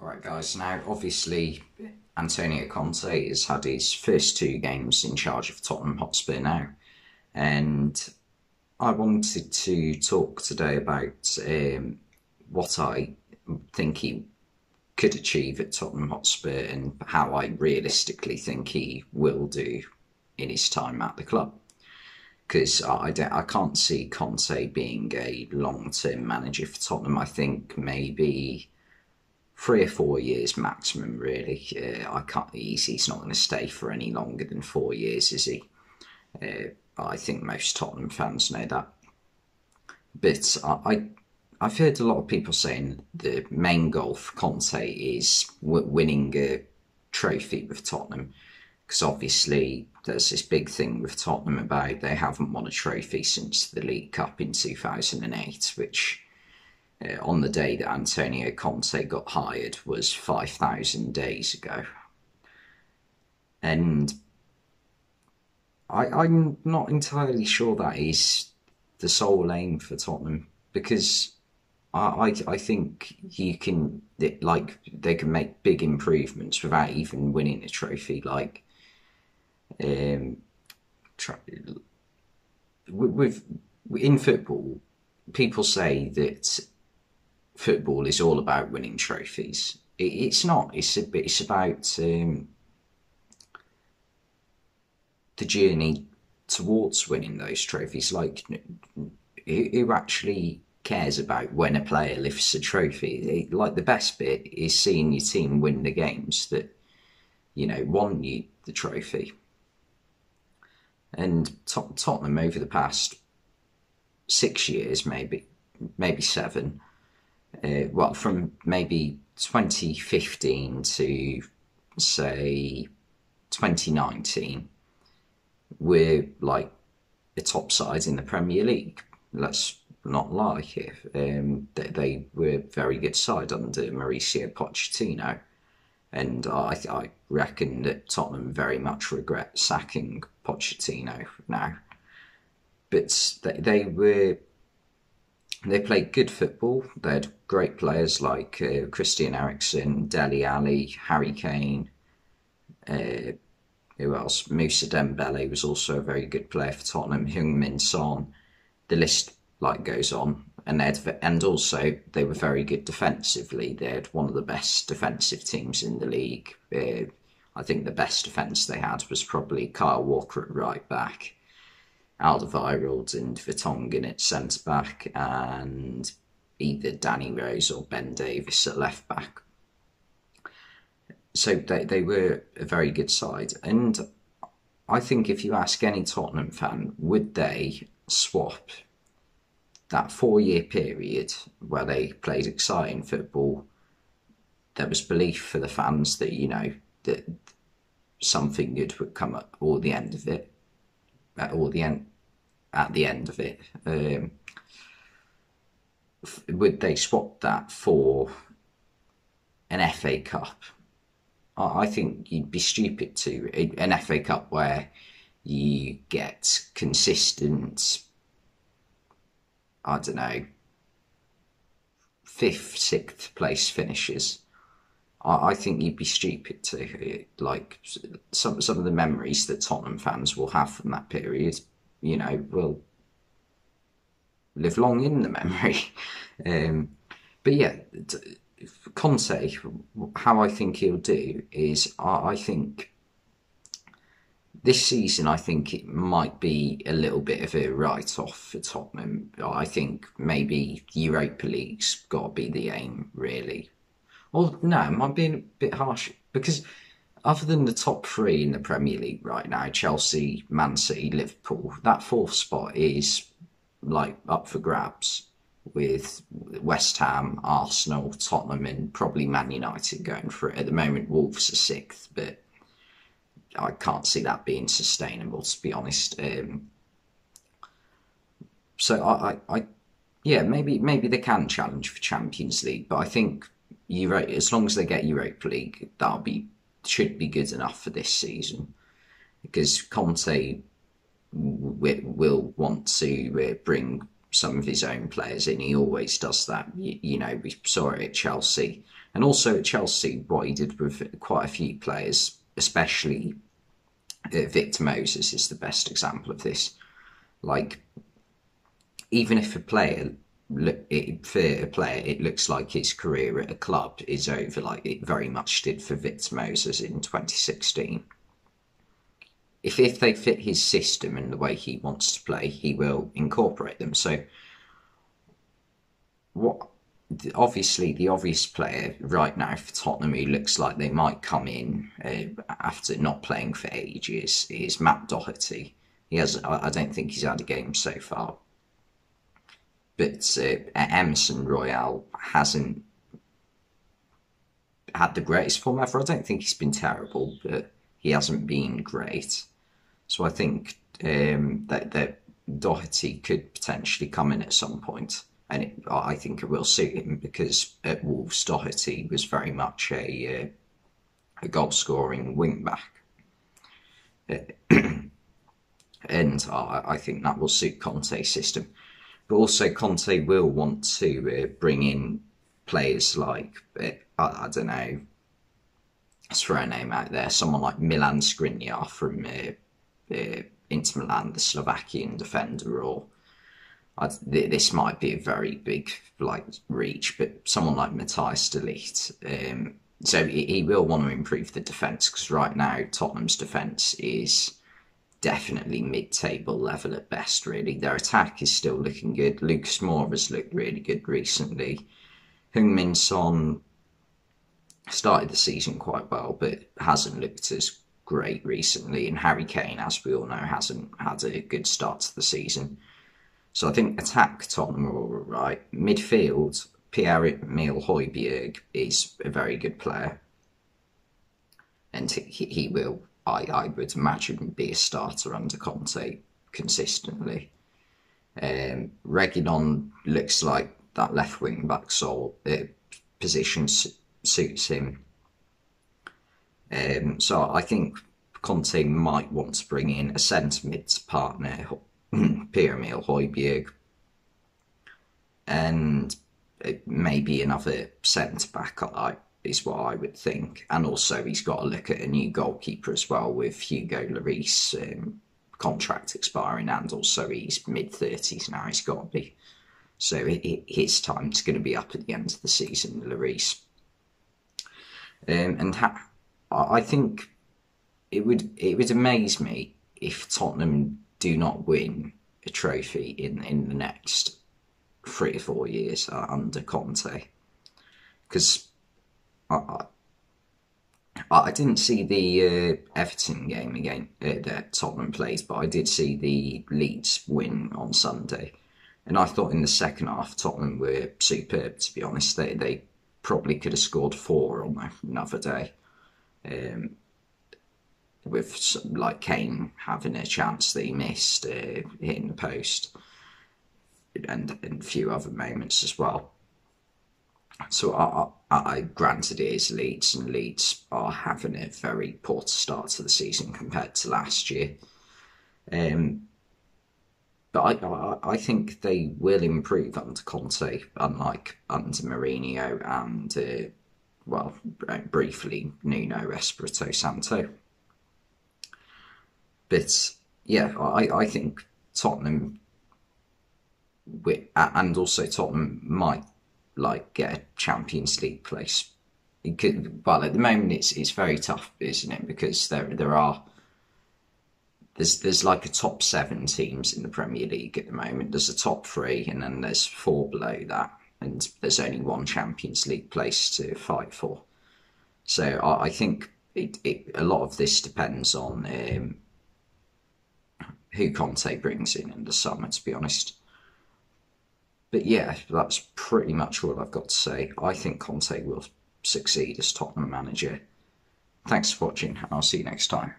Alright guys, now obviously Antonio Conte has had his first two games in charge of Tottenham Hotspur now, and I wanted to talk today about what I think he could achieve at Tottenham Hotspur and how I realistically think he will do in his time at the club. Because I can't see Conte being a long-term manager for Tottenham. I think maybe 3 or 4 years maximum, really. I can't. He's not going to stay for any longer than 4 years, is he? I think most Tottenham fans know that. But I've heard a lot of people saying the main goal for Conte is winning a trophy with Tottenham, because obviously there's this big thing with Tottenham about they haven't won a trophy since the League Cup in 2008, which on the day that Antonio Conte got hired was 5,000 days ago. And I'm not entirely sure that is the sole aim for Tottenham, because I think you can, like, they can make big improvements without even winning a trophy. Like, with in football, people say that football is all about winning trophies. It's not. It's about the journey towards winning those trophies. Like, who actually cares about when a player lifts a trophy? Like, the best bit is seeing your team win the games that, won you the trophy. And Tottenham over the past 6 years, maybe 7, well, from maybe 2015 to, say, 2019, we're like the top side in the Premier League. Let's not lie here. They were a very good side under Mauricio Pochettino, and I reckon that Tottenham very much regret sacking Pochettino now. But they played good football. They had great players like Christian Eriksen, Dele Alli, Harry Kane. Who else? Moussa Dembele was also a very good player for Tottenham. Heung-min Son. The list goes on. And also they were very good defensively. They had one of the best defensive teams in the league. I think the best defence they had was probably Kyle Walker at right back, Alderweireld and Vertonghen at centre back, and either Danny Rose or Ben Davies at left back. So they were a very good side. And I think if you ask any Tottenham fan, would they swap that 4-year period where they played exciting football, there was belief for the fans that, that something good would come up or the end of it, at the end of it, would they swap that for an FA Cup? I think you'd be stupid to. An FA Cup where you get consistent, I don't know, 5th, 6th place finishes. I think you'd be stupid to. Like, some of the memories that Tottenham fans will have from that period, will live long in the memory. But yeah, Conte, how I think he'll do is, I think this season, I think it might be a little bit of a write-off for Tottenham. I think maybe Europa League's got to be the aim, really. Well, no, am I being a bit harsh? Because other than the top 3 in the Premier League right now, Chelsea, Man City, Liverpool, that 4th spot is up for grabs, with West Ham, Arsenal, Tottenham and probably Man United going for it. At the moment, Wolves are 6th, but I can't see that being sustainable, to be honest. So yeah, maybe they can challenge for Champions League, but I think as long as they get Europa League, should be good enough for this season, because Conte will want to bring some of his own players in. He always does that. We saw it at Chelsea. And also at Chelsea, what he did with quite a few players, especially Victor Moses is the best example of this. Like, even if for a player, it looks like his career at a club is over, like it very much did for Victor Moses in 2016. If they fit his system and the way he wants to play, he will incorporate them. So, what? Obviously, the obvious player right now for Tottenham who looks like they might come in after not playing for ages is Matt Doherty. I don't think he's had a game so far. But Emerson Royale hasn't had the greatest form ever. I don't think he's been terrible, but he hasn't been great. So I think that Doherty could potentially come in at some point. And I think it will suit him because at Wolves, Doherty was very much a goal-scoring wing-back. And I think that will suit Conte's system. But also Conte will want to bring in players like, I don't know, let's throw a name out there, someone like Milan Skriniar from Inter Milan, the Slovakian defender, or this might be a very big reach, but someone like Matthias de Ligt. So he will want to improve the defence, because right now Tottenham's defence is definitely mid-table level at best, really. Their attack is still looking good. Lucas Moura has looked really good recently. Heung-min Son started the season quite well, but hasn't looked as great recently. And Harry Kane, as we all know, hasn't had a good start to the season. So I think attack Tottenham are all right. Midfield, Pierre-Emile Højbjerg is a very good player. And he will, I would imagine, be a starter under Conte consistently. Reguilon looks like that left wing back position suits him. So I think Conte might want to bring in a centre mid partner, Pierre-Emile Højbjerg, and maybe another centre back is what I would think. And also he's got to look at a new goalkeeper as well, with Hugo Lloris contract expiring, and also he's mid-30s now, he's got to be. So his time's going to be up at the end of the season, Lloris. I think it would amaze me if Tottenham do not win a trophy in the next 3 or 4 years under Conte, because I didn't see the Everton game again that Tottenham played, but I did see the Leeds win on Sunday, and I thought in the second half Tottenham were superb. To be honest, they probably could have scored 4 on another day. With like Kane having a chance that he missed, hitting the post, and a few other moments as well. So I granted it is Leeds, and Leeds are having a very poor start to the season compared to last year. But I think they will improve under Conte, unlike under Mourinho and briefly Nuno Espirito Santo. But yeah, I think Tottenham, and also Tottenham might get a Champions League place. At the moment it's very tough, isn't it? Because there's like a top 7 teams in the Premier League at the moment. There's a top 3, and then there's 4 below that, and there's only 1 Champions League place to fight for. So I think a lot of this depends on who Conte brings in the summer, to be honest. But yeah, that's pretty much all I've got to say. I think Conte will succeed as Tottenham manager. Thanks for watching, and I'll see you next time.